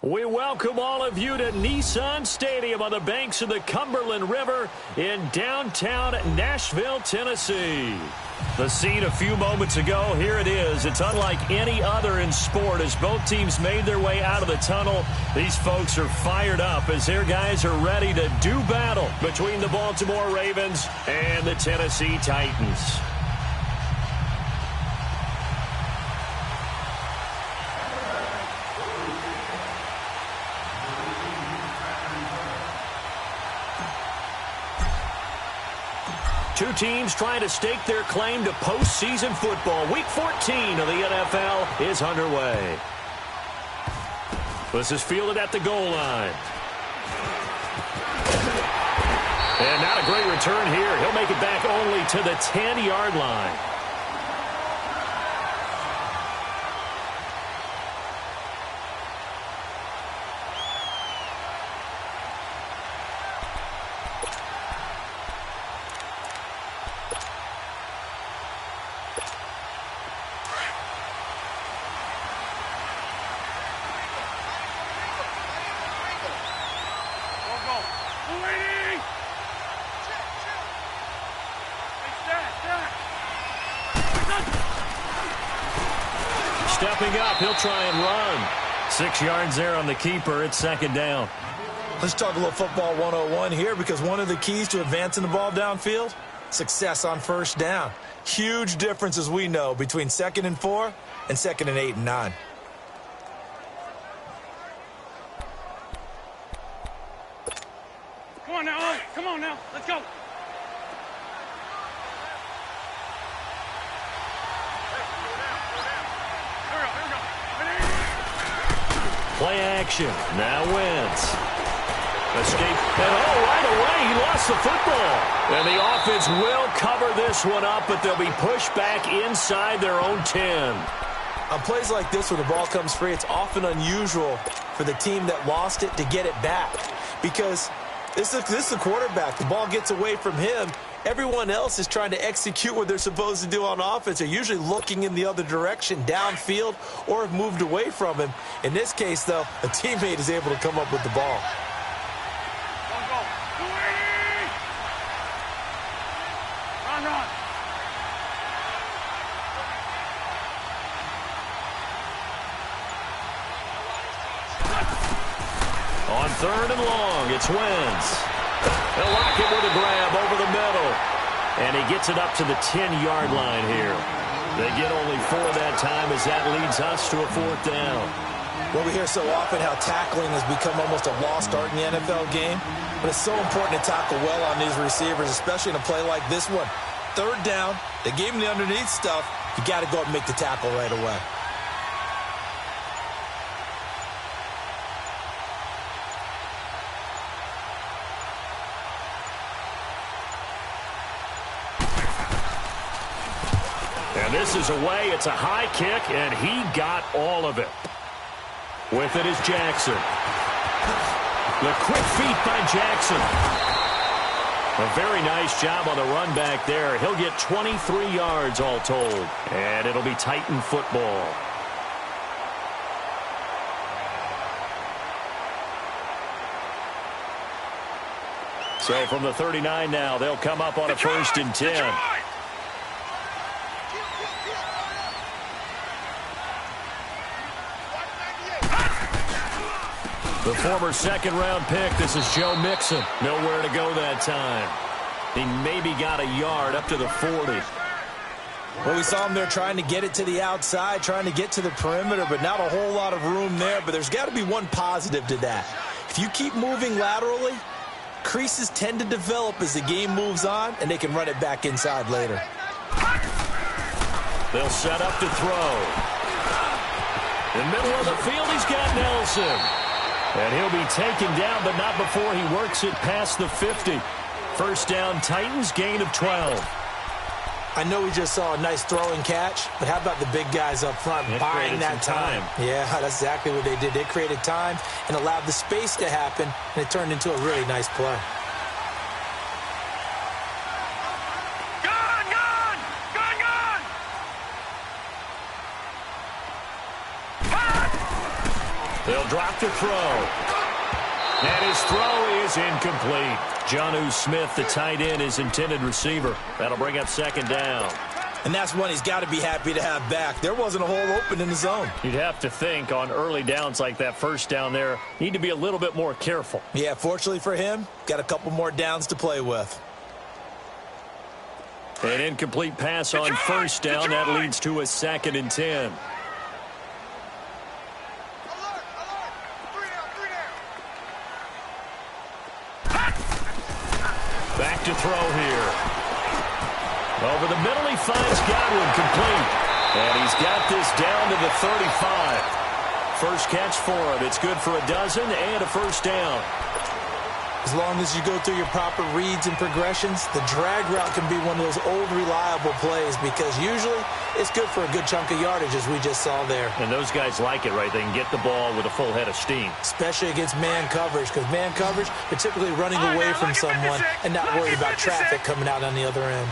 We welcome all of you to Nissan Stadium on the banks of the Cumberland River in downtown Nashville, Tennessee. The scene a few moments ago, here it is. It's unlike any other in sport as both teams made their way out of the tunnel. These folks are fired up as their guys are ready to do battle between the Baltimore Ravens and the Tennessee Titans. Two teams trying to stake their claim to postseason football. Week 14 of the NFL is underway. This is fielded at the goal line. And not a great return here. He'll make it back only to the 10-yard line. Stepping up, he'll try and run. 6 yards there on the keeper. It's second down. Let's talk a little football 101 here, because one of the keys to advancing the ball downfield, success on first down. Huge difference, as we know, between 2nd and 4 and 2nd and 8 and 9. Come on now, come on now, let's go. Play action. Now Wentz. Escape. And right away, he lost the football. And the offense will cover this one up, but they'll be pushed back inside their own 10. On plays like this where the ball comes free, it's often unusual for the team that lost it to get it back. Because this is the quarterback. The ball gets away from him. Everyone else is trying to execute what they're supposed to do on offense. They're usually looking in the other direction, downfield, or have moved away from him. In this case, though, a teammate is able to come up with the ball. Run. On 3rd and long, it's Wentz. They'll lock it with a grab over the middle. And he gets it up to the 10-yard line here. They get only 4 that time as that leads us to a 4th down. Well, we hear so often how tackling has become almost a lost art in the NFL game. But it's so important to tackle well on these receivers, especially in a play like this one. 3rd down, they gave him the underneath stuff. You got to go up and make the tackle right away. And this is away. It's a high kick, and he got all of it. With it is Jackson. The quick feet by Jackson. A very nice job on the run back there. He'll get 23 yards all told. And it'll be Titan football. So from the 39 now, they'll come up on a 1st and 10. The former 2nd-round pick, this is Joe Mixon. Nowhere to go that time. He maybe got a yard up to the 40. Well, we saw him there trying to get it to the outside, trying to get to the perimeter, but not a whole lot of room there. But there's got to be one positive to that. If you keep moving laterally, creases tend to develop as the game moves on, and they can run it back inside later. They'll set up to throw. In the middle of the field, he's got Nelson. And he'll be taken down, but not before he works it past the 50. 1st down, Titans, gain of 12. I know we just saw a nice throwing catch, but how about the big guys up front buying that time? Yeah, that's exactly what they did. They created time and allowed the space to happen, and it turned into a really nice play. They'll drop to throw. And his throw is incomplete. Jonnu Smith, the tight end, his intended receiver. That'll bring up second down. And that's one he's got to be happy to have back. There wasn't a hole open in the zone. You'd have to think on early downs like that first down there, need to be a little bit more careful. Yeah, fortunately for him, got a couple more downs to play with. An incomplete pass on first down. That leads to a 2nd and 10. Back to throw here. Over the middle, he finds Godwin complete. And he's got this down to the 35. First catch for him. It's good for a dozen and a first down. As long as you go through your proper reads and progressions, the drag route can be one of those old reliable plays because usually it's good for a good chunk of yardage as we just saw there. And those guys like it, right? They can get the ball with a full head of steam. Especially against man coverage because man coverage, they're typically running away from someone and not worried about traffic coming out on the other end.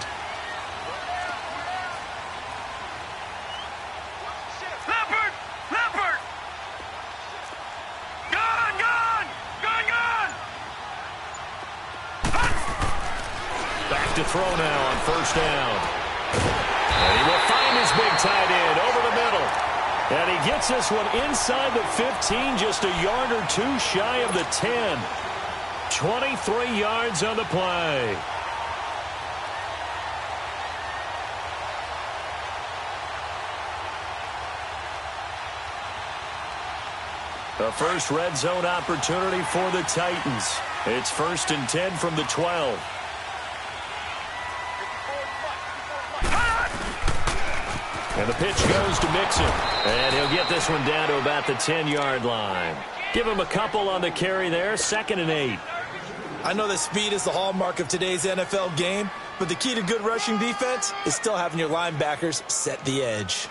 To throw now on first down. And he will find his big tight end over the middle. And he gets this one inside the 15, just a yard or two shy of the 10. 23 yards on the play. The first red zone opportunity for the Titans. It's 1st and 10 from the 12. And the pitch goes to Mixon. And he'll get this one down to about the 10-yard line. Give him a couple on the carry there. 2nd and 8. I know that speed is the hallmark of today's NFL game, but the key to good rushing defense is still having your linebackers set the edge.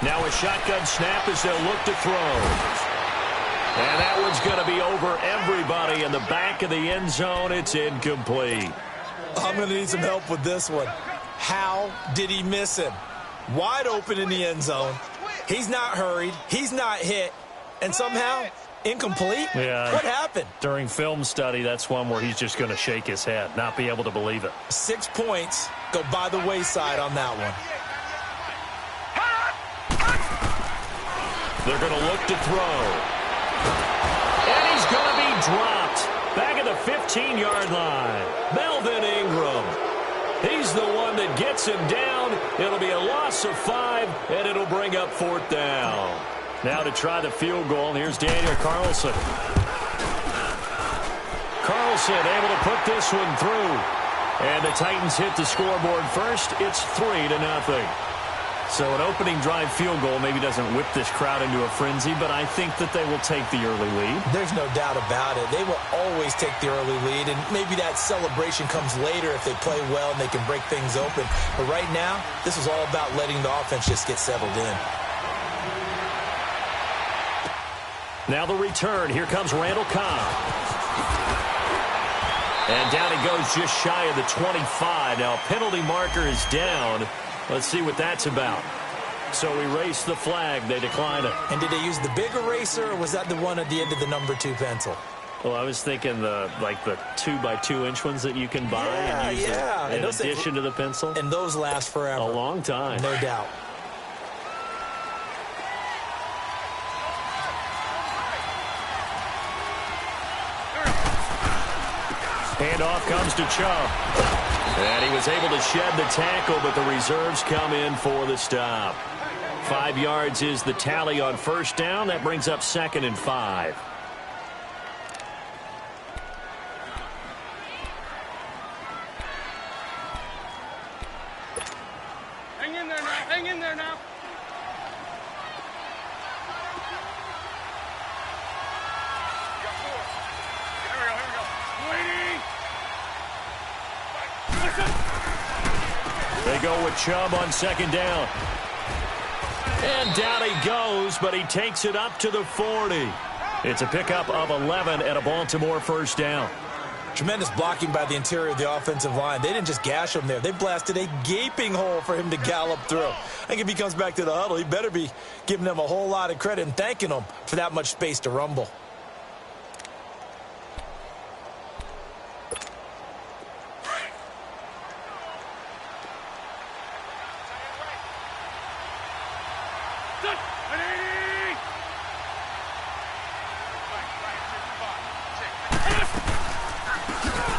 Now a shotgun snap as they'll look to throw. And that one's going to be over everybody in the back of the end zone. It's incomplete. I'm going to need some help with this one. How did he miss him? Wide open in the end zone. He's not hurried. He's not hit. And somehow, incomplete? Yeah. What happened? During film study, that's one where he's just going to shake his head, not be able to believe it. 6 points go by the wayside on that one. They're going to look to throw. And he's going to be dropped. Back at the 15-yard line. Melvin Ingram. He's the one that gets him down. It'll be a loss of 5, and it'll bring up 4th down. Now to try the field goal, here's Daniel Carlson. Carlson able to put this one through. And the Titans hit the scoreboard first. It's 3-0. So an opening drive field goal maybe doesn't whip this crowd into a frenzy, but I think that they will take the early lead. There's no doubt about it. They will always take the early lead, and maybe that celebration comes later if they play well and they can break things open. But right now, this is all about letting the offense just get settled in. Now the return. Here comes Randall Cobb. And down he goes just shy of the 25. Now a penalty marker is down. Let's see what that's about. So erase the flag. They decline it. And did they use the big eraser, or was that the one at the end of the number 2 pencil? Well, I was thinking the 2x2-inch ones that you can buy and use in addition to the pencil. And those last forever. A long time. No doubt. Handoff comes to Chubb. And he was able to shed the tackle, but the reserves come in for the stop. 5 yards is the tally on first down. That brings up 2nd and 5. Hang in there now. Hang in there now. They go with Chubb on 2nd down. And down he goes, but he takes it up to the 40. It's a pickup of 11 and a Baltimore first down. Tremendous blocking by the interior of the offensive line. They didn't just gash him there. They blasted a gaping hole for him to gallop through. I think if he comes back to the huddle, he better be giving them a whole lot of credit and thanking them for that much space to rumble.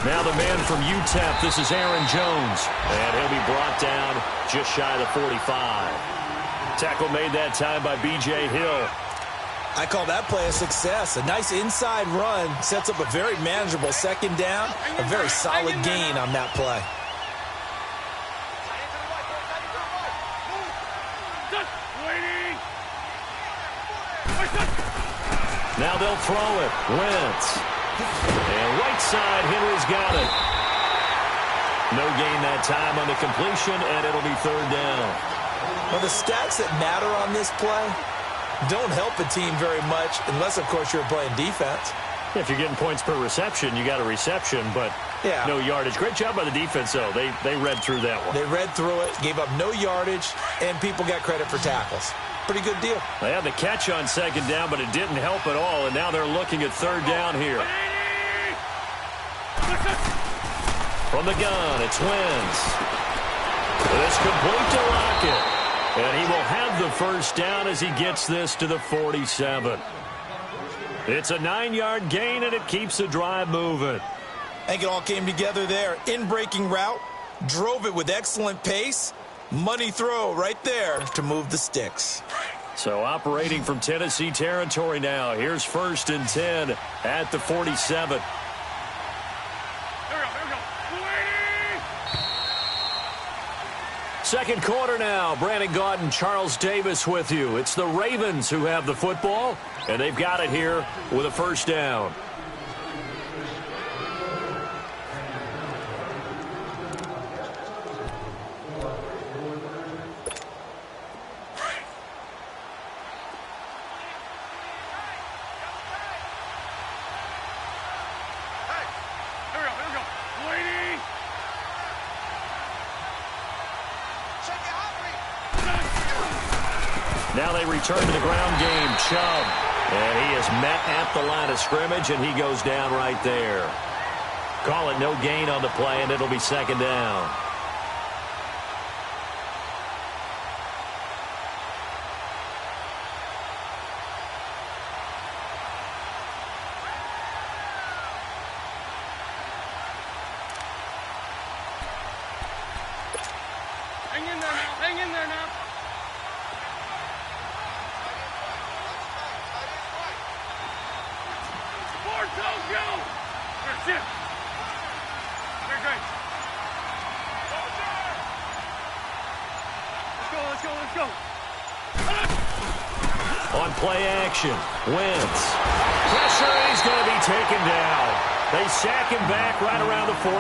Now the man from UTEP, this is Aaron Jones, and he'll be brought down just shy of the 45. Tackle made that time by B.J. Hill. I call that play a success. A nice inside run sets up a very manageable second down, a very solid gain on that play. Now they'll throw it. Wentz. And right side, Henry's got it. No gain that time on the completion, and it'll be third down. Well, the stats that matter on this play don't help a team very much unless, of course, you're playing defense. If you're getting points per reception, you got a reception, but no yardage. Great job by the defense, though. They read through that one. They read through it, gave up no yardage, and people got credit for tackles. Pretty good deal. They had the catch on second down, but it didn't help at all, and now they're looking at third down here. From the gun, it's Wentz. It's complete to Lockett. And he will have the first down as he gets this to the 47. It's a 9-yard gain, and it keeps the drive moving. I think it all came together there. In-breaking route, drove it with excellent pace. Money throw right there to move the sticks. So operating from Tennessee territory now. Here's 1st and 10 at the 47. Second quarter now. Brandon Gaudin and Charles Davis with you. It's the Ravens who have the football, and they've got it here with a first down. Now they return to the ground game. Chubb. And he is met at the line of scrimmage, and he goes down right there. Call it no gain on the play, and it'll be second down. Hang in there now. Hang in there now. Go, go! That's it. Very great. Let's go, let's go, let's go. On play action, Wentz. Pressure, and he's going to be taken down. They sack him back right around the 44.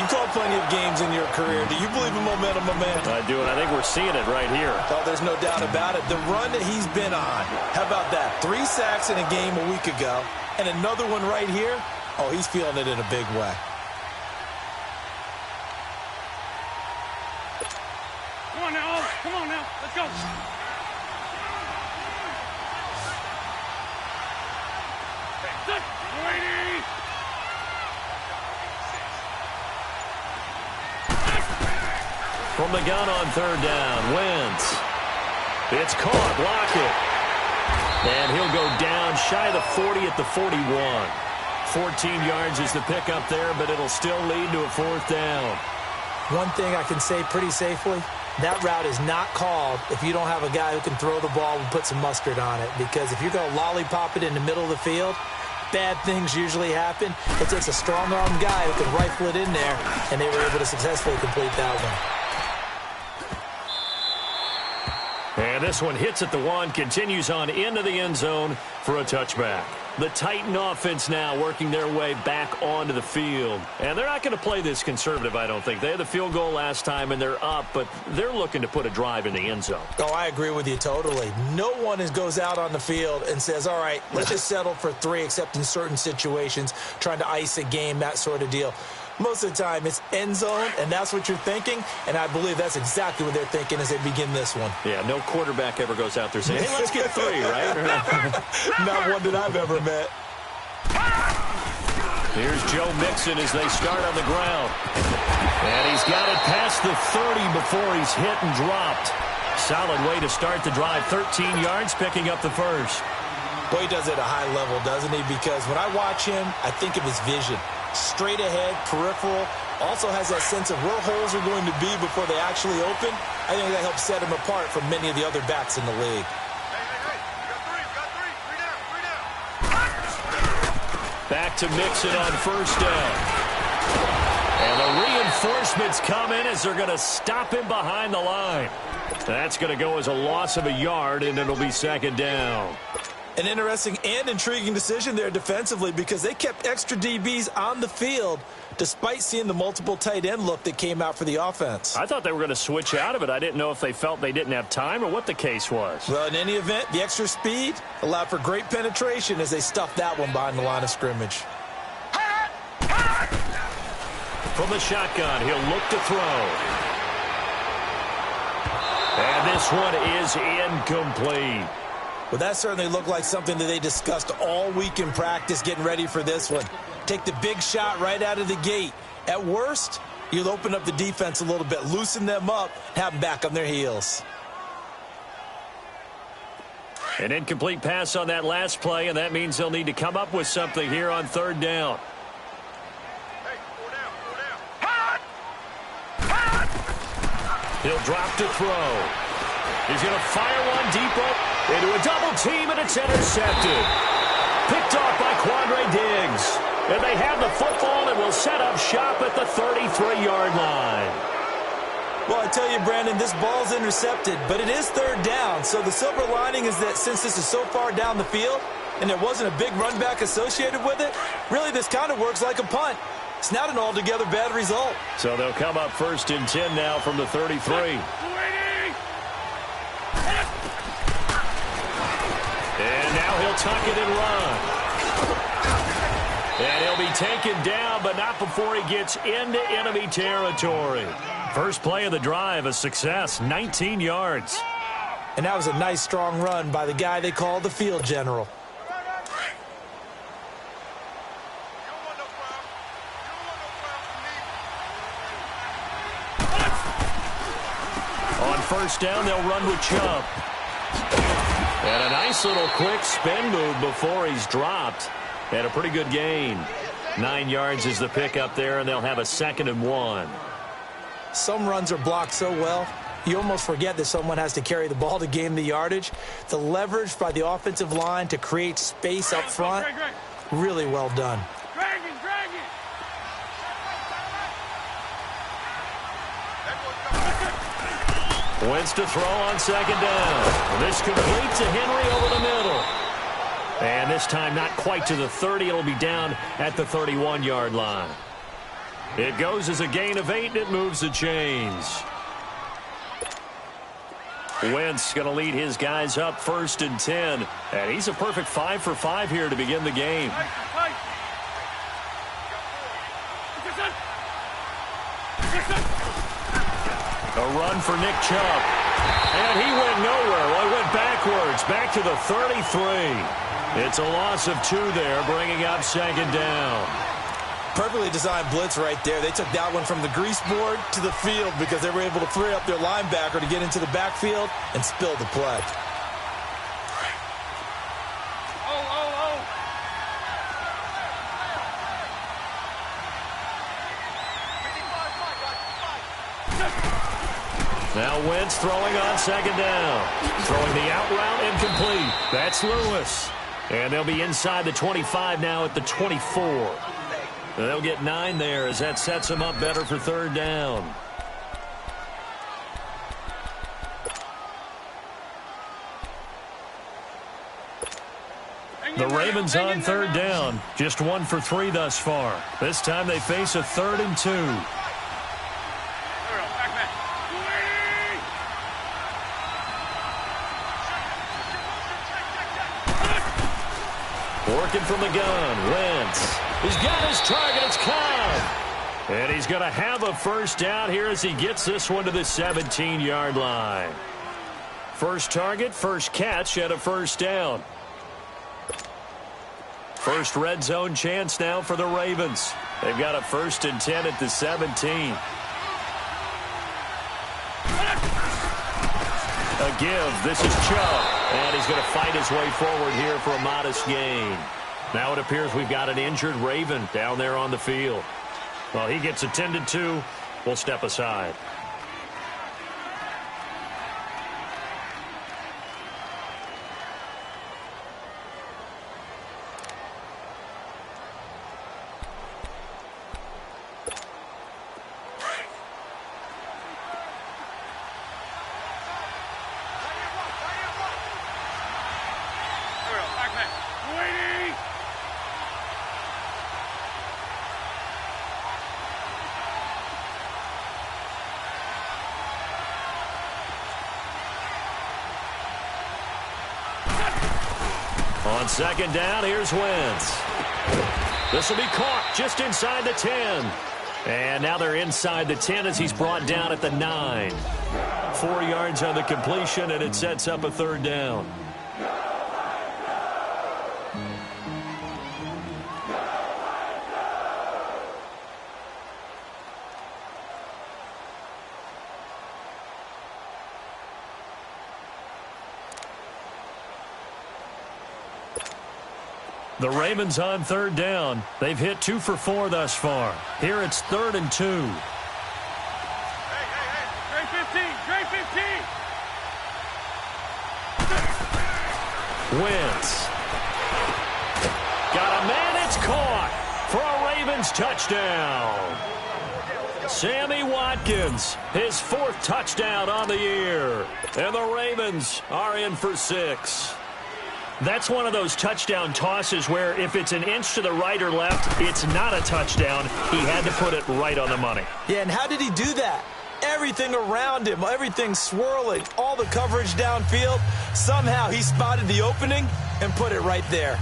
You've called plenty of games in your career. Do you believe in momentum, my man? I do, and I think we're seeing it right here. Oh, there's no doubt about it. The run that he's been on. How about that? 3 sacks in a game a week ago, and another one right here. Oh, he's feeling it in a big way. Come on now. Come on now. Let's go. Waiting. From the gun on third down, Wentz. It's caught, Lockett. And he'll go down shy of the 40 at the 41. 14 yards is the pickup there, but it'll still lead to a 4th down. One thing I can say pretty safely, that route is not called if you don't have a guy who can throw the ball and put some mustard on it. Because if you're going to lollipop it in the middle of the field, bad things usually happen. It takes a strong-armed guy who can rifle it in there, and they were able to successfully complete that one. And this one hits at the 1, continues on into the end zone for a touchback. The Titan offense now working their way back onto the field. And they're not going to play this conservative, I don't think. They had the field goal last time, and they're up, but they're looking to put a drive in the end zone. Oh, I agree with you totally. No one goes out on the field and says, all right, let's just settle for 3, except in certain situations, trying to ice a game, that sort of deal. Most of the time, it's end zone, and that's what you're thinking, and I believe that's exactly what they're thinking as they begin this one. Yeah, no quarterback ever goes out there saying, hey, let's get 3, right? Not one that I've ever met. Here's Joe Mixon as they start on the ground. And he's got it past the 30 before he's hit and dropped. Solid way to start the drive. 13 yards, picking up the first. Boy, he does it at a high level, doesn't he? Because when I watch him, I think of his vision. Straight ahead, peripheral, also has that sense of where holes are going to be before they actually open. I think that helps set him apart from many of the other backs in the league. Back to Mixon on first down. And the reinforcements come in as they're going to stop him behind the line. That's going to go as a loss of a yard, and it'll be second down. An interesting and intriguing decision there defensively because they kept extra DBs on the field despite seeing the multiple tight end look that came out for the offense. I thought they were going to switch out of it. I didn't know if they felt they didn't have time or what the case was. Well, in any event, the extra speed allowed for great penetration as they stuffed that one behind the line of scrimmage. From the shotgun, he'll look to throw. And this one is incomplete. Well, that certainly looked like something that they discussed all week in practice getting ready for this one. Take the big shot right out of the gate. At worst, you'll open up the defense a little bit, loosen them up, have them back on their heels. An incomplete pass on that last play, and that means they'll need to come up with something here on third down. He'll drop to throw. He's going to fire one deep into a double team, and it's intercepted. Picked off by Quandre Diggs. And they have the football and will set up shop at the 33-yard line. Well, I tell you, Brandon, this ball's intercepted, but it is third down. So the silver lining is that since this is so far down the field and there wasn't a big run back associated with it, really this kind of works like a punt. It's not an altogether bad result. So they'll come up first and 10 now from the 33. And now he'll tuck it and run. And he'll be taken down, but not before he gets into enemy territory. First play of the drive, a success, 19 yards. And that was a nice, strong run by the guy they call the field general. On first down, they'll run with Chubb. And a nice little quick spin move before he's dropped. And a pretty good gain. 9 yards is the pickup there, and they'll have a 2nd and 1. Some runs are blocked so well, you almost forget that someone has to carry the ball to gain the yardage. The leverage by the offensive line to create space up front, really well done. Wentz to throw on second down. This complete to Henry over the middle. And this time not quite to the 30. It'll be down at the 31-yard line. It goes as a gain of 8, and it moves the chains. Wentz going to lead his guys up first and 10. And he's a perfect 5 for 5 here to begin the game. A run for Nick Chubb. And he went nowhere. Well, he went backwards, back to the 33. It's a loss of 2 there, bringing up second down. Perfectly designed blitz right there. They took that one from the grease board to the field because they were able to free up their linebacker to get into the backfield and spill the play. Now Wentz throwing on second down. Throwing the out route incomplete. That's Lewis. And they'll be inside the 25 now at the 24. They'll get 9 there as that sets them up better for third down. The Ravens on third down. Just 1 for 3 thus far. This time they face a 3rd and 2. Working from the gun. Wentz. He's got his target. It's Cobb. And he's going to have a first down here as he gets this one to the 17-yard line. First target, first catch, and a first down. First red zone chance now for the Ravens. They've got a 1st and 10 at the 17. A give. This is Chubb. And he's going to fight his way forward here for a modest gain. Now it appears we've got an injured Raven down there on the field. Well, he gets attended to. We'll step aside. On second down, here's Wentz. This will be caught just inside the 10. And now they're inside the 10 as he's brought down at the 9. 4 yards on the completion, and it sets up a 3rd down. The Ravens on 3rd down. They've hit 2 for 4 thus far. Here it's 3rd and 2. Hey. Trey 15. Wentz. Got a man. It's caught for a Ravens touchdown. Sammy Watkins, his 4th touchdown on the year. And the Ravens are in for 6. That's one of those touchdown tosses where if it's an inch to the right or left, it's not a touchdown. He had to put it right on the money. Yeah, and how did he do that? Everything around him, everything swirling, all the coverage downfield. Somehow he spotted the opening and put it right there.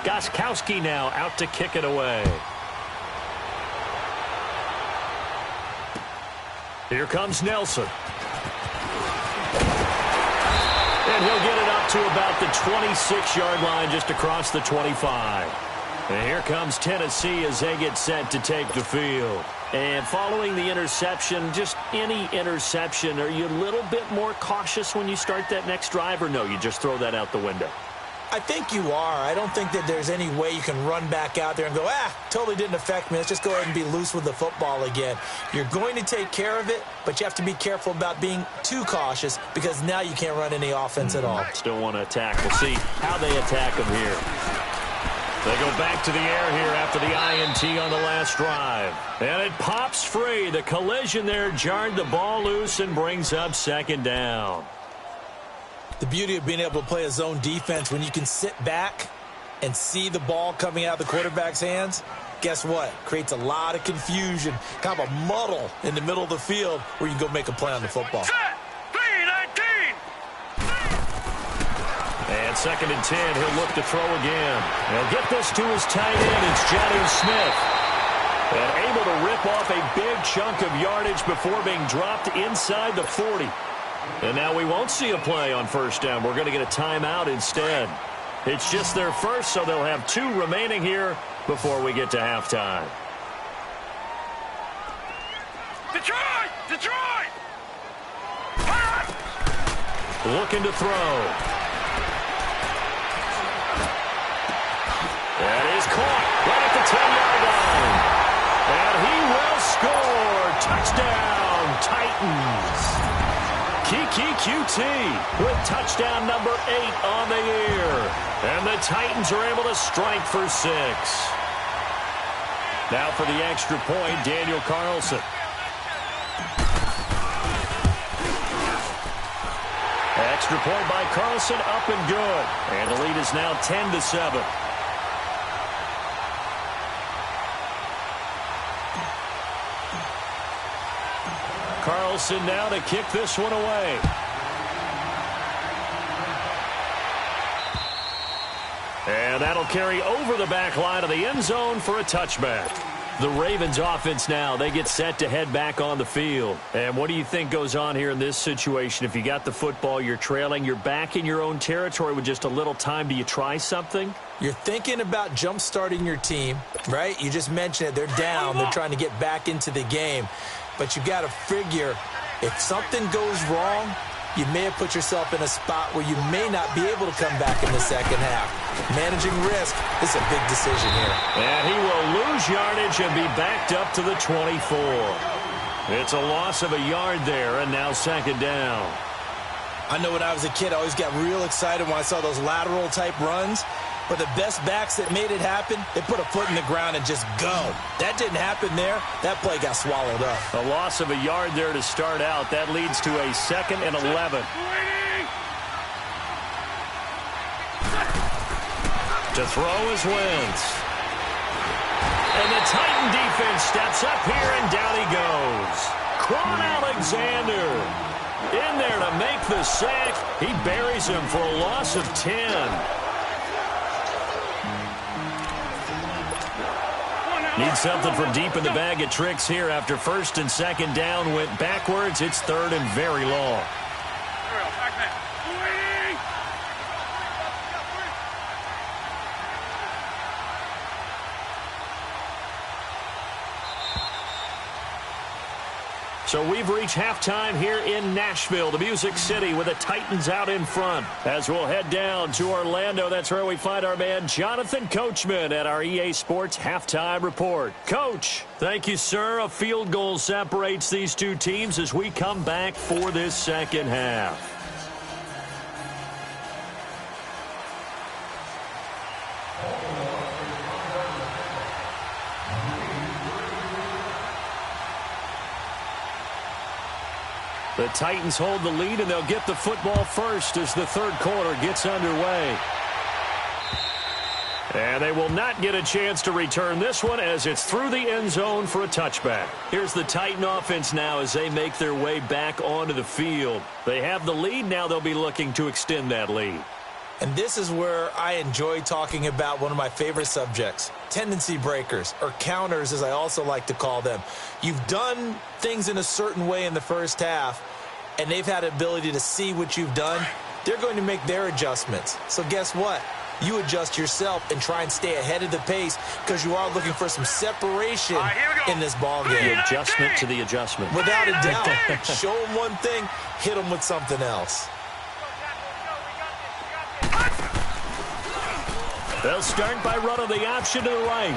Gostkowski now out to kick it away. Here comes Nelson. And he'll get it up to about the 26-yard line, just across the 25. And here comes Tennessee as they get set to take the field. And following the interception, just any interception, are you a little bit more cautious when you start that next drive, or no, you just throw that out the window? I think you are. I don't think that there's any way you can run back out there and go, totally didn't affect me. Let's just go ahead and be loose with the football again. You're going to take care of it, but you have to be careful about being too cautious because now you can't run any offense at all. Still want to attack. We'll see how they attack them here. They go back to the air here after the INT on the last drive. And it pops free. The collision there jarred the ball loose and brings up 2nd down. The beauty of being able to play a zone defense when you can sit back and see the ball coming out of the quarterback's hands, guess what? Creates a lot of confusion, kind of a muddle in the middle of the field where you can go make a play on the football. Set. 3-19. And 2nd and 10, he'll look to throw again. He'll get this to his tight end. It's Jonnu Smith. And able to rip off a big chunk of yardage before being dropped inside the 40. And now we won't see a play on 1st down. We're going to get a timeout instead. It's just their first, so they'll have 2 remaining here before we get to halftime. Detroit! Looking to throw. That is caught right at the 10-yard line. And he will score. Touchdown, Titans. Kiki QT with touchdown number 8 on the year. And the Titans are able to strike for 6. Now for the extra point, Daniel Carlson. Extra point by Carlson, up and good. And the lead is now 10-7. Carlson now to kick this one away. And that'll carry over the back line of the end zone for a touchback. The Ravens offense now, they get set to head back on the field. And what do you think goes on here in this situation? If you got the football, you're trailing, you're back in your own territory with just a little time. Do you try something? You're thinking about jump-starting your team, right? You just mentioned it. They're down. They're trying to get back into the game. But you got to figure, if something goes wrong, you may have put yourself in a spot where you may not be able to come back in the second half. Managing risk is a big decision here. And he will lose yardage and be backed up to the 24. It's a loss of a yard there, and now second down. I know when I was a kid, I always got real excited when I saw those lateral-type runs. But the best backs that made it happen, they put a foot in the ground and just go. That didn't happen there. That play got swallowed up. A loss of a yard there to start out. That leads to a 2nd and 11. To throw is Wentz. And the Titan defense steps up here, and down he goes. Quan Alexander in there to make the sack. He buries him for a loss of 10. Need something from deep in the bag of tricks here after 1st and 2nd down went backwards. It's 3rd and very long. So we've reached halftime here in Nashville, the Music City, with the Titans out in front. As we'll head down to Orlando, that's where we find our man Jonathan Coachman at our EA Sports Halftime Report. Coach, thank you, sir. A field goal separates these two teams as we come back for this second half. The Titans hold the lead, and they'll get the football first as the third quarter gets underway. And they will not get a chance to return this one as it's through the end zone for a touchback. Here's the Titan offense now as they make their way back onto the field. They have the lead. Now they'll be looking to extend that lead. And this is where I enjoy talking about one of my favorite subjects, tendency breakers, or counters as I also like to call them. You've done things in a certain way in the first half, and they've had the ability to see what you've done. They're going to make their adjustments. So guess what? You adjust yourself and try and stay ahead of the pace because you are looking for some separation in this ball game. The adjustment to the adjustment. Without a doubt. Show them one thing, hit them with something else. They'll start by running the option to the right.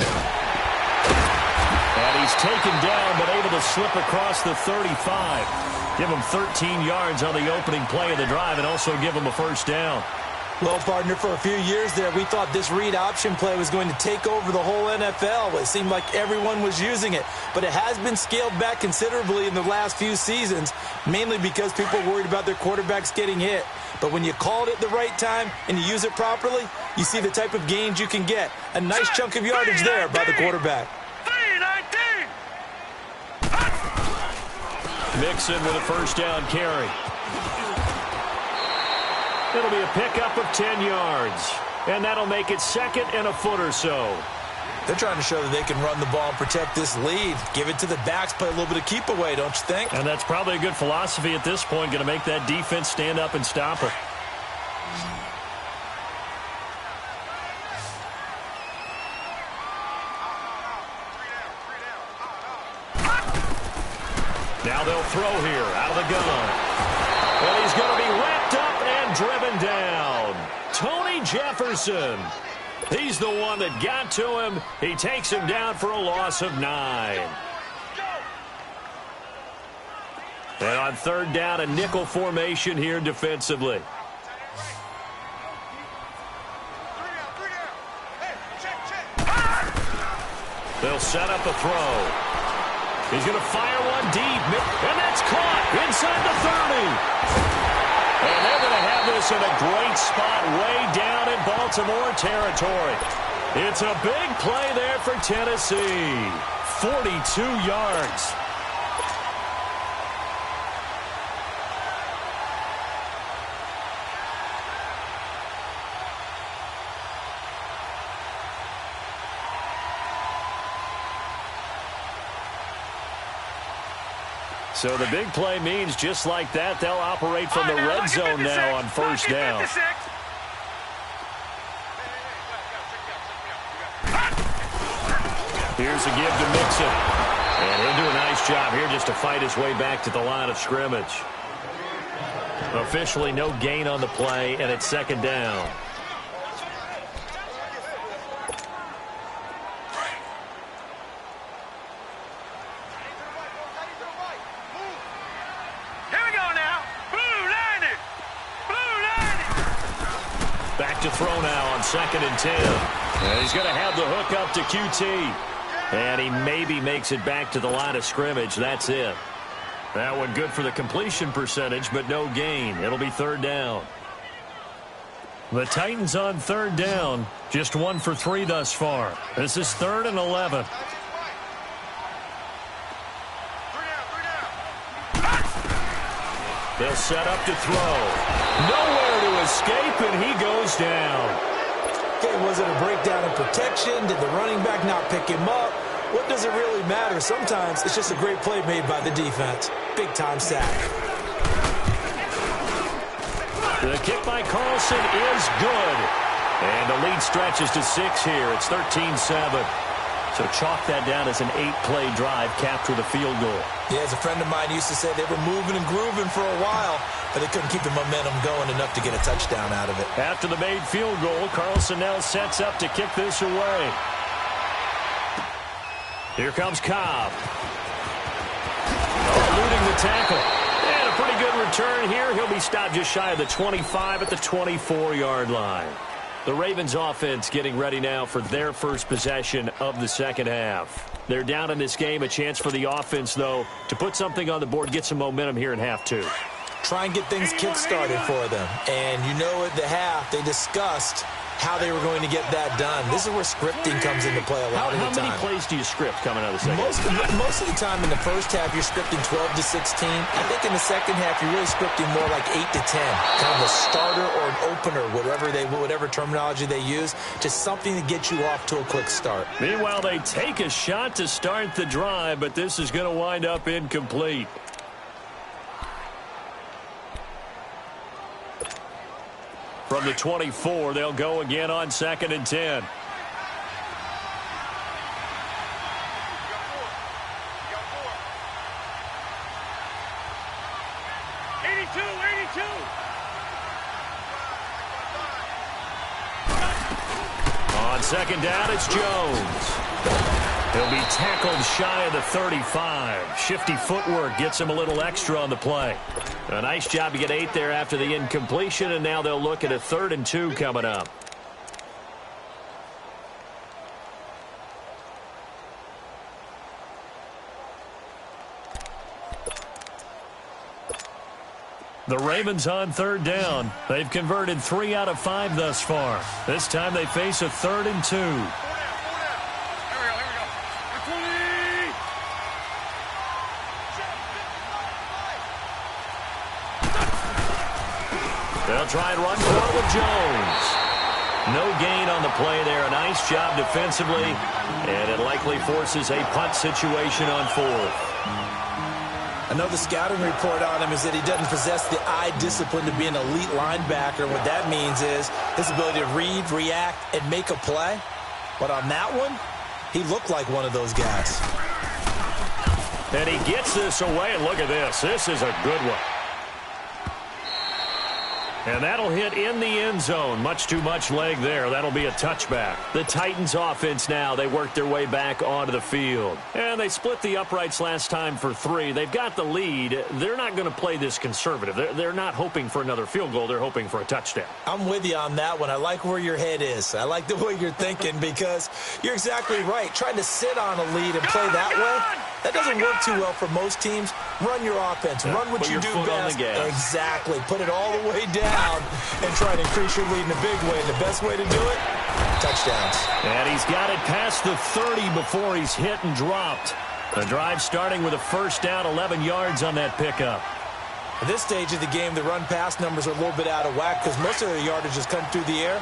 And he's taken down but able to slip across the 35. Give him 13 yards on the opening play of the drive and also give him a first down. Well, partner, for a few years there, we thought this read option play was going to take over the whole NFL. It seemed like everyone was using it. But it has been scaled back considerably in the last few seasons, mainly because people are worried about their quarterbacks getting hit. But when you call it at the right time and you use it properly, you see the type of gains you can get. A nice chunk of yardage there by the quarterback. Mixon with a first down carry. It'll be a pickup of 10 yards. And that'll make it 2nd and a foot or so. They're trying to show that they can run the ball and protect this lead. Give it to the backs, play a little bit of keep away, don't you think? And that's probably a good philosophy at this point, going to make that defense stand up and stop it. Now they'll throw here out of the gun. And he's going to be wrapped up and driven down. Tony Jefferson. He's the one that got to him. He takes him down for a loss of 9. And on third down, a nickel formation here defensively. They'll set up a throw. He's going to fire one deep, and that's caught inside the 30. And they're going to have this in a great spot way down in Baltimore territory. It's a big play there for Tennessee. 42 yards. So the big play means just like that, they'll operate from the red zone now on first down. Here's a give to Mixon. And he'll do a nice job here just to fight his way back to the line of scrimmage. Officially no gain on the play, and it's second down. Back to throw now on 2nd and 10. And he's going to have the hook up to QT. And he maybe makes it back to the line of scrimmage. That's it. That one good for the completion percentage, but no gain. It'll be third down. The Titans on third down. Just 1 for 3 thus far. This is 3rd and 11. They'll set up to throw. Nowhere to escape, and he goes down. Okay, was it a breakdown in protection? Did the running back not pick him up? What does it really matter? Sometimes it's just a great play made by the defense. Big-time sack. The kick by Carlson is good. And the lead stretches to 6 here. It's 13-7. So chalk that down as an 8-play drive, capture the field goal. Yeah, as a friend of mine used to say, they were moving and grooving for a while, but they couldn't keep the momentum going enough to get a touchdown out of it. After the made field goal, Carlson now sets up to kick this away. Here comes Cobb. Eluding the tackle. And a pretty good return here. He'll be stopped just shy of the 25 at the 24-yard line. The Ravens offense getting ready now for their first possession of the second half. They're down in this game. A chance for the offense, though, to put something on the board, get some momentum here in half 2. Try and get things kick-started for them. And you know at the half, they discussed how they were going to get that done. This is where scripting comes into play a lot of the time. How many plays do you script coming out of the second half? Most of the time in the first half, you're scripting 12 to 16. I think in the second half, you're really scripting more like 8 to 10. Kind of a starter or an opener, whatever terminology they use, just something to get you off to a quick start. Meanwhile, they take a shot to start the drive, but this is going to wind up incomplete. From the 24, they'll go again on 2nd and 10. On 2nd down, it's Jones. He'll be tackled shy of the 35. Shifty footwork gets him a little extra on the play. A nice job to get 8 there after the incompletion, and now they'll look at a 3rd and 2 coming up. The Ravens on 3rd down. They've converted 3 out of 5 thus far. This time they face a 3rd and 2. They'll try and run for it with Jones. No gain on the play there. A nice job defensively, and it likely forces a punt situation on 4th. I know the scouting report on him is that he doesn't possess the eye discipline to be an elite linebacker. What that means is his ability to read, react, and make a play. But on that one, he looked like one of those guys. And he gets this away, and look at this. This is a good one. And that'll hit in the end zone. Much too much leg there. That'll be a touchback. The Titans offense now, they work their way back onto the field. And they split the uprights last time for 3. They've got the lead. They're not going to play this conservative. They're not hoping for another field goal. They're hoping for a touchdown. I'm with you on that one. I like where your head is. I like the way you're thinking because you're exactly right. Trying to sit on a lead and play that way, that doesn't work too well for most teams. Run your offense. Run what you do best. Exactly. Put it all the way down and try to increase your lead in a big way. The best way to do it, touchdowns. And he's got it past the 30 before he's hit and dropped. The drive starting with a first down, 11 yards on that pickup. At this stage of the game, the run-pass numbers are a little bit out of whack because most of the yardage has come through the air.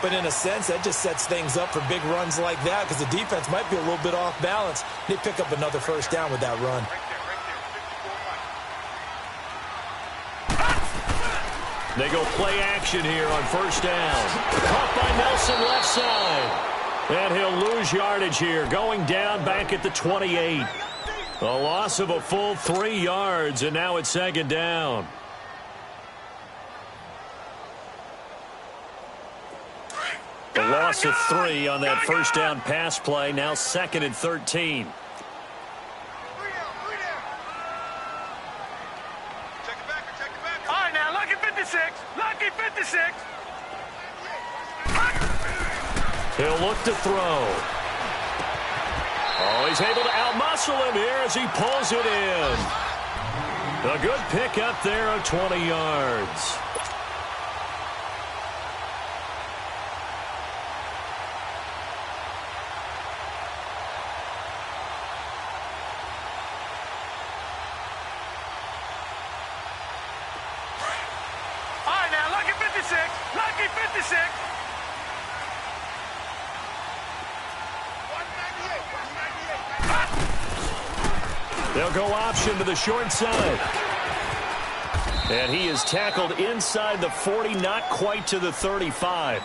But in a sense, that just sets things up for big runs like that because the defense might be a little bit off balance. They pick up another first down with that run. They go play action here on first down. Caught by Nelson left side. And he'll lose yardage here, going down back at the 28. A loss of a full 3 yards, and now it's second down. A loss of 3 on that first down pass play, now second and 13. Lucky 56. He'll look to throw. Oh, he's able to outmuscle him here as he pulls it in. A good pick up there of 20 yards. Lucky 56. They'll go option to the short side. And he is tackled inside the 40, not quite to the 35.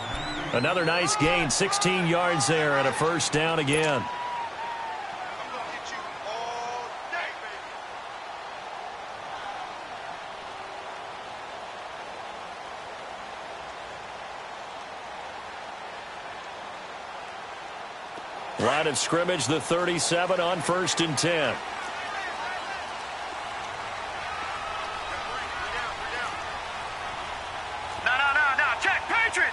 Another nice gain, 16 yards there and a first down again. Line of scrimmage, the 37 on first and 10. No. Check. Patriot.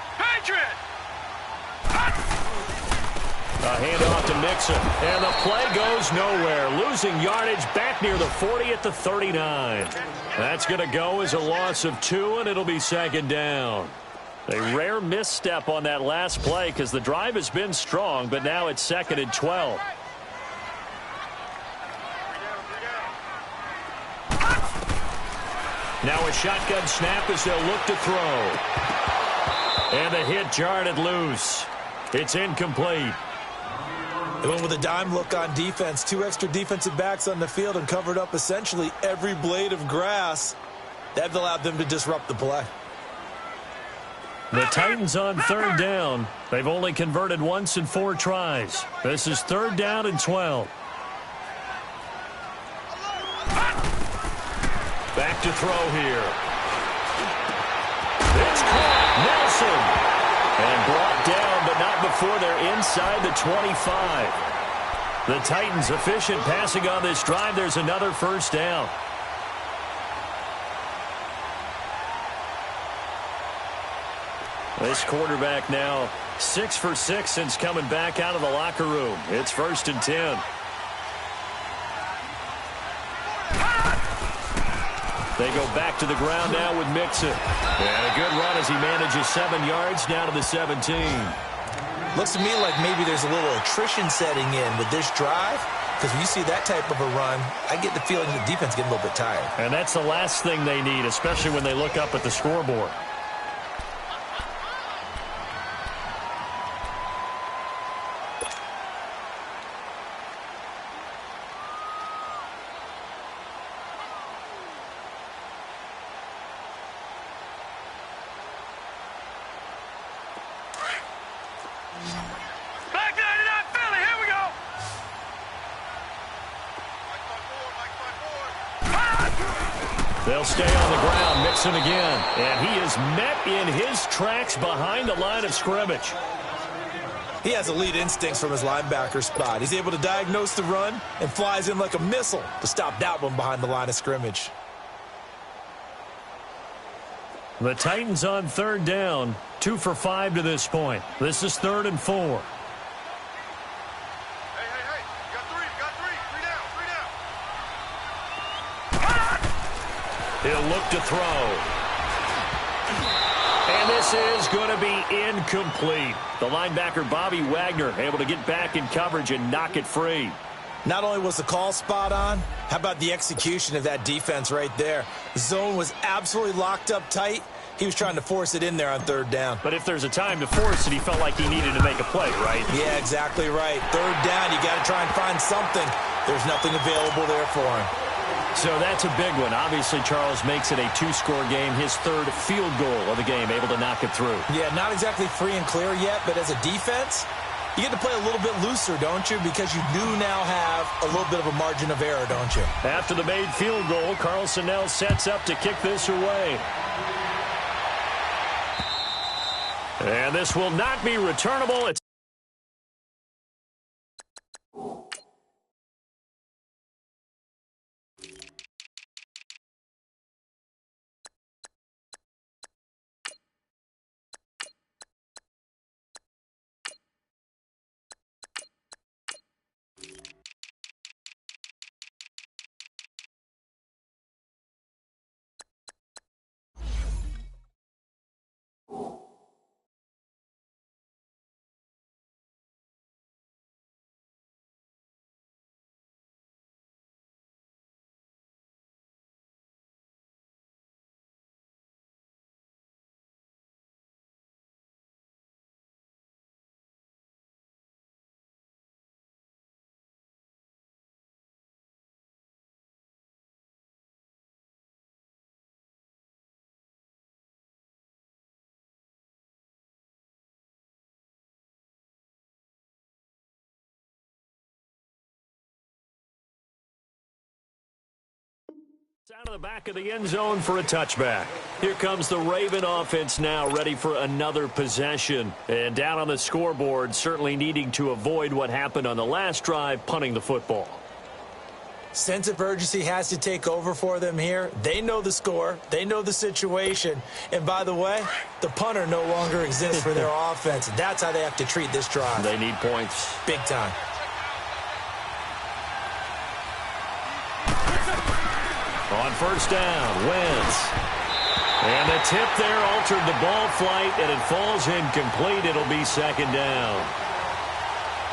A handoff to Mixon. And the play goes nowhere. Losing yardage back near the 40 at the 39. That's going to go as a loss of 2, and it'll be second down. A rare misstep on that last play because the drive has been strong, but now it's second and 12. Now a shotgun snap as they'll look to throw. And the hit jarred loose. It's incomplete. They went with a dime look on defense. 2 extra defensive backs on the field and covered up essentially every blade of grass. That allowed them to disrupt the play. The Titans on third down. They've only converted once in 4 tries. This is third down and 12. Back to throw here. It's caught. Nelson. And brought down, but not before they're inside the 25. The Titans efficient passing on this drive. There's another first down. This quarterback now 6 for 6 since coming back out of the locker room. It's first and 10. They go back to the ground now with Mixon. And a good run as he manages 7 yards down to the 17. Looks to me like maybe there's a little attrition setting in with this drive. Because when you see that type of a run, I get the feeling the defense getting a little bit tired. And that's the last thing they need, especially when they look up at the scoreboard. They'll stay on the ground, Mixon again. And he is met in his tracks behind the line of scrimmage. He has elite instincts from his linebacker spot. He's able to diagnose the run and flies in like a missile to stop that one behind the line of scrimmage. The Titans on third down, 2 for 5 to this point. This is 3rd and 4. Hey, you got three down. He'll look to throw. And this is going to be incomplete. The linebacker, Bobby Wagner, able to get back in coverage and knock it free. Not only was the call spot on, how about the execution of that defense right there? The zone was absolutely locked up tight. He was trying to force it in there on 3rd down. But if there's a time to force it, he felt like he needed to make a play, right? Yeah, exactly right. 3rd down, you got to try and find something. There's nothing available there for him. So that's a big one. Obviously, Charles makes it a 2-score game. His 3rd field goal of the game, able to knock it through. Yeah, not exactly free and clear yet, but as a defense, you get to play a little bit looser, don't you? Because you do now have a little bit of a margin of error, don't you? After the made field goal, Carlson now sets up to kick this away. And this will not be returnable. It's out of the back of the end zone for a touchback. Here comes the Raven offense now, ready for another possession. And down on the scoreboard, certainly needing to avoid what happened on the last drive, punting the football. Sense of urgency has to take over for them here. They know the score. They know the situation. And by the way, the punter no longer exists for their offense. That's how they have to treat this drive. They need points. Big time. On first down, Wentz. And the tip there altered the ball flight, and it falls incomplete. It'll be 2nd down.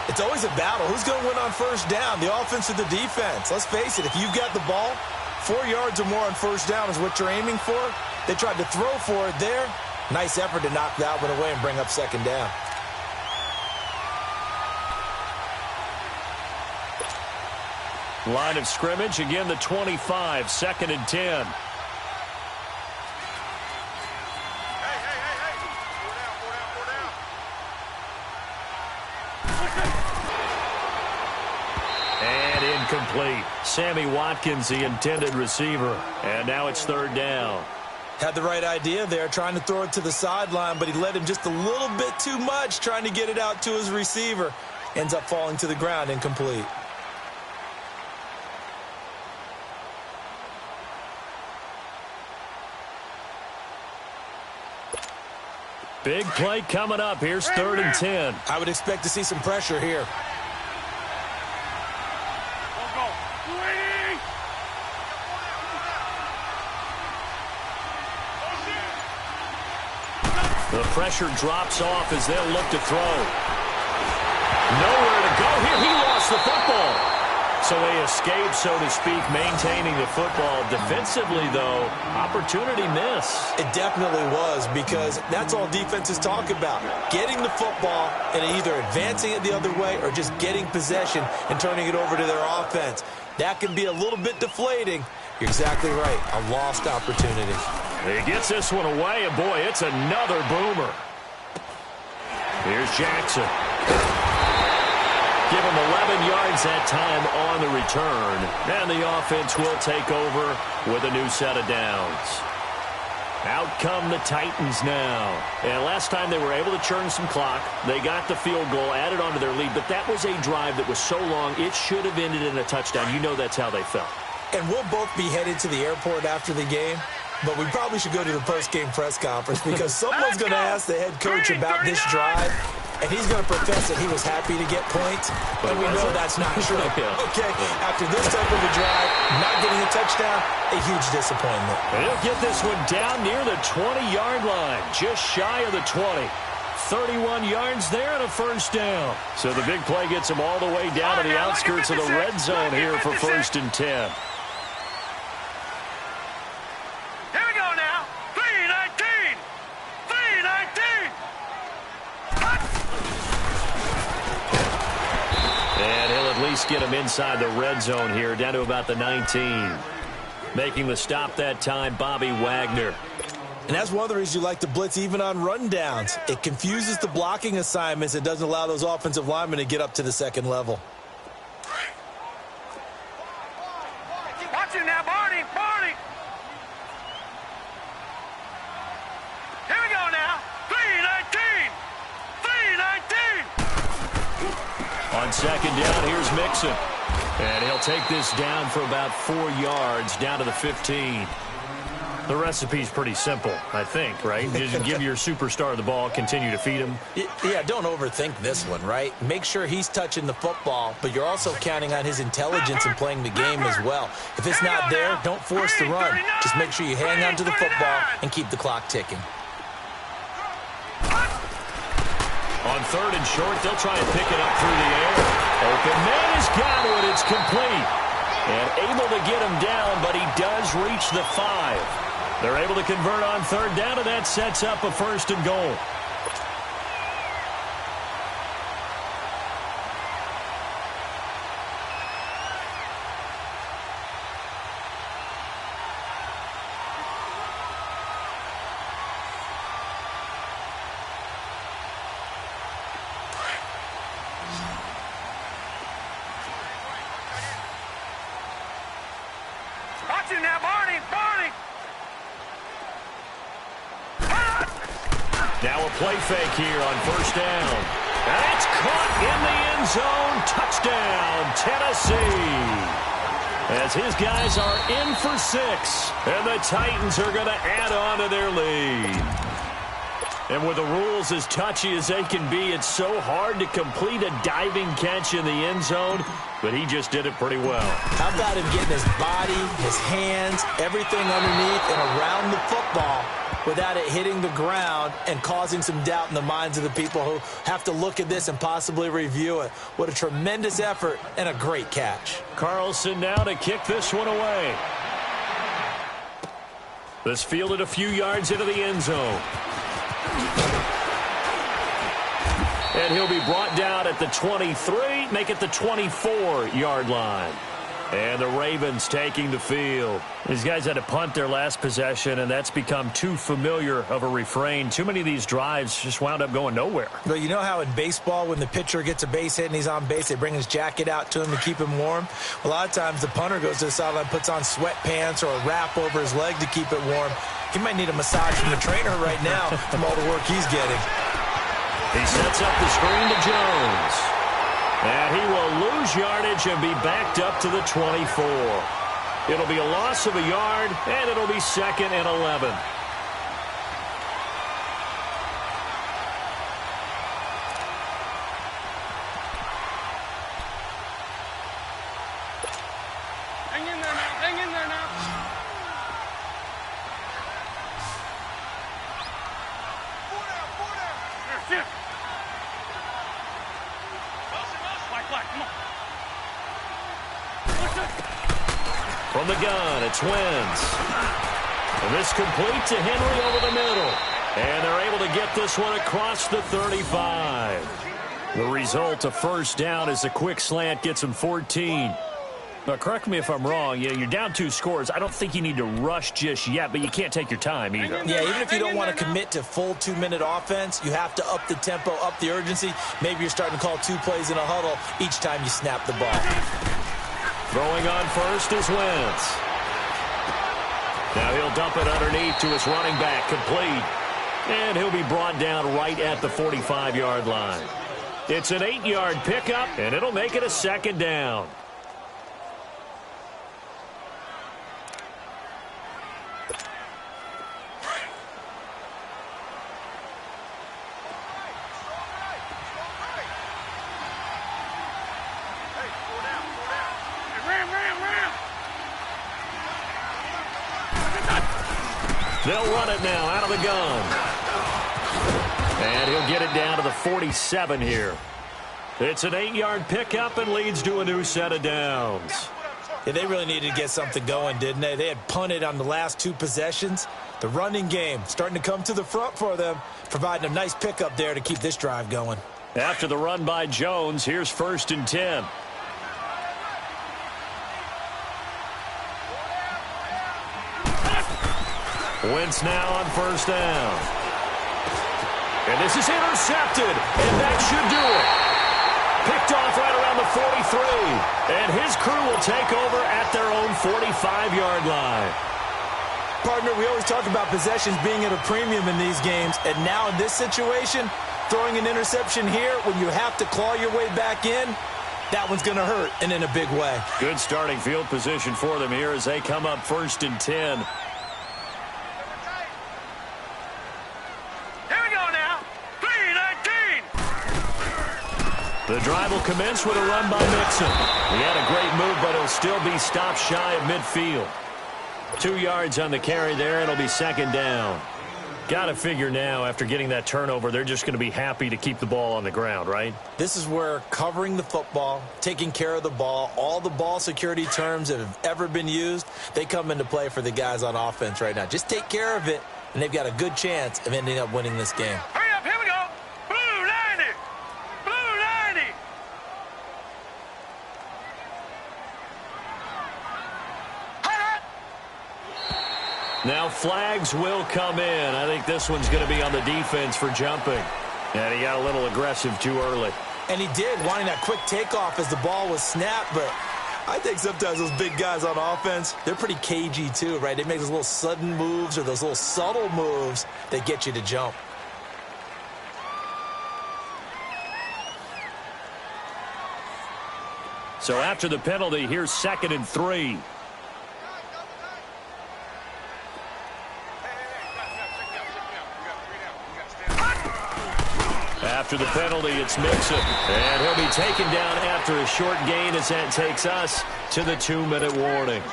It's always a battle. Who's going to win on first down, the offense or the defense? Let's face it, if you've got the ball, 4 yards or more on first down is what you're aiming for. They tried to throw for it there. Nice effort to knock that one away and bring up 2nd down. Line of scrimmage, again the 25, 2nd and 10. And incomplete. Sammy Watkins, the intended receiver. And now it's 3rd down. Had the right idea there, trying to throw it to the sideline, but he led him just a little bit too much, trying to get it out to his receiver. Ends up falling to the ground, incomplete. Big play coming up. Here's 3rd and 10. I would expect to see some pressure here. The pressure drops off as they'll look to throw. Nowhere to go here. He lost the football. So they escape, so to speak, maintaining the football. Defensively, though, opportunity miss. It definitely was, because that's all defenses talk about. Getting the football and either advancing it the other way or just getting possession and turning it over to their offense. That can be a little bit deflating. You're exactly right. A lost opportunity. He gets this one away, and boy, it's another boomer. Here's Jackson. Give him 11 yards that time on the return. And the offense will take over with a new set of downs. Out come the Titans now. And last time they were able to churn some clock. They got the field goal, added on to their lead. But that was a drive that was so long, it should have ended in a touchdown. You know that's how they felt. And we'll both be headed to the airport after the game. But we probably should go to the post-game press conference because someone's going to ask the head coach about this drive, and he's going to profess that he was happy to get points, and we know that's not true. Okay, after this type of a drive, not getting a touchdown, a huge disappointment. He'll get this one down near the 20-yard line, just shy of the 20. 31 yards there and a first down. So the big play gets him all the way down to the outskirts of the red zone here for 1st and 10. Get him inside the red zone here, down to about the 19. Making the stop that time, Bobby Wagner. And that's one of the reasons you like to blitz even on rundowns. It confuses the blocking assignments. It doesn't allow those offensive linemen to get up to the second level. Watch it now, Barney. Barney. Here we go now. 3-19. 3-19. On second down, here's Mixon. And he'll take this down for about 4 yards, down to the 15. The recipe's pretty simple, I think, right? Just give your superstar the ball, continue to feed him. Yeah, don't overthink this one, right? Make sure he's touching the football, but you're also counting on his intelligence in playing the game as well. If it's not there, don't force the run. Just make sure you hang on to the football and keep the clock ticking. On 3rd and short, they'll try and pick it up through the air. Open man has got it. It's complete. And able to get him down, but he does reach the 5. They're able to convert on 3rd down, and that sets up a 1st and goal. Now, Barney, Barney. Now a play fake here on 1st down. That's caught in the end zone. Touchdown, Tennessee. As his guys are in for 6. And the Titans are going to add on to their lead. And with the rules as touchy as they can be, it's so hard to complete a diving catch in the end zone, but he just did it pretty well. How about him getting his body, his hands, everything underneath and around the football without it hitting the ground and causing some doubt in the minds of the people who have to look at this and possibly review it. What a tremendous effort and a great catch. Carlson now to kick this one away. This fielded a few yards into the end zone. And he'll be brought down at the 23, make it the 24-yard line. And the Ravens taking the field. These guys had to punt their last possession, and that's become too familiar of a refrain. Too many of these drives just wound up going nowhere. But you know how in baseball, when the pitcher gets a base hit and he's on base, they bring his jacket out to him to keep him warm? A lot of times the punter goes to the sideline, puts on sweatpants or a wrap over his leg to keep it warm. He might need a massage from the trainer right now from all the work he's getting. He sets up the screen to Jones. And he will lose yardage and be backed up to the 24. It'll be a loss of a yard, and it'll be 2nd and 11. Hang in there now. Hang in there now. Here, sit. Come on. From the gun, it's Wentz. And this complete to Henry over the middle. And they're able to get this one across the 35. The result, a 1st down as a quick slant gets him 14. But correct me if I'm wrong. Yeah, you're down 2 scores. I don't think you need to rush just yet, but you can't take your time either. Yeah, even if you don't want to commit to full 2-minute offense, you have to up the tempo, up the urgency. Maybe you're starting to call 2 plays in a huddle each time you snap the ball. Throwing on first is Wentz. Now he'll dump it underneath to his running back, complete. And he'll be brought down right at the 45-yard line. It's an 8-yard pickup, and it'll make it a 2nd down. They'll run it now out of the gun. And he'll get it down to the 47 here. It's an 8-yard pickup and leads to a new set of downs. Yeah, they really needed to get something going, didn't they? They had punted on the last 2 possessions. The running game starting to come to the front for them, providing a nice pickup there to keep this drive going. After the run by Jones, here's 1st and 10. Wentz now on 1st down. And this is intercepted, and that should do it. Picked off right around the 43, and his crew will take over at their own 45-yard line. Partner, we always talk about possessions being at a premium in these games, and now in this situation, throwing an interception here when you have to claw your way back in, that one's going to hurt, and in a big way. Good starting field position for them here as they come up 1st and 10. The drive will commence with a run by Mixon. He had a great move, but he'll still be stopped shy of midfield. 2 yards on the carry there. It'll be 2nd down. Got to figure now, after getting that turnover, they're just going to be happy to keep the ball on the ground, right? This is where covering the football, taking care of the ball, all the ball security terms that have ever been used, they come into play for the guys on offense right now. Just take care of it, and they've got a good chance of ending up winning this game. Hurry up, here we go. Blue 90. Blue 90. Now flags will come in. I think this one's going to be on the defense for jumping. And he got a little aggressive too early. And he did, wanting that quick takeoff as the ball was snapped, but I think sometimes those big guys on offense, they're pretty cagey too, right? They make those little sudden moves or those little subtle moves that get you to jump. So after the penalty, here's 2nd and 3. After the penalty, it's Mixon. And he'll be taken down after a short gain as that takes us to the 2-minute warning.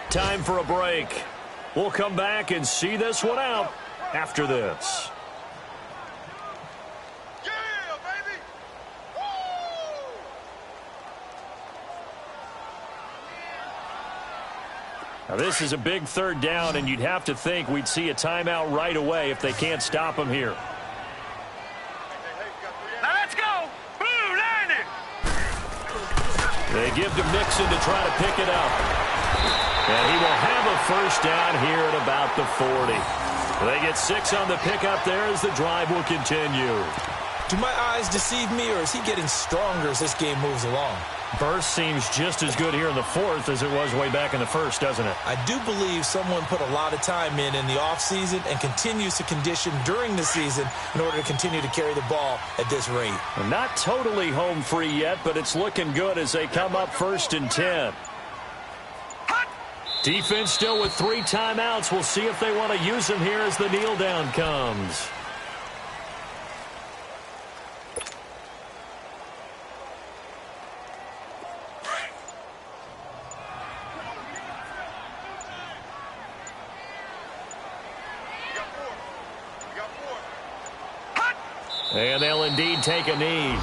Time for a break. We'll come back and see this one out after this. Yeah, baby. Now this is a big 3rd down, and you'd have to think we'd see a timeout right away if they can't stop him here. They give to Mixon to try to pick it up. And he will have a 1st down here at about the 40. They get 6 on the pickup there as the drive will continue. Do my eyes deceive me, or is he getting stronger as this game moves along? Burst seems just as good here in the 4th as it was way back in the 1st, doesn't it? I do believe someone put a lot of time in the offseason and continues to condition during the season in order to continue to carry the ball at this rate. Well, not totally home free yet, but it's looking good as they come up 1st and 10. Defense still with 3 timeouts. We'll see if they want to use them here as the kneel down comes. And they'll indeed take a knee.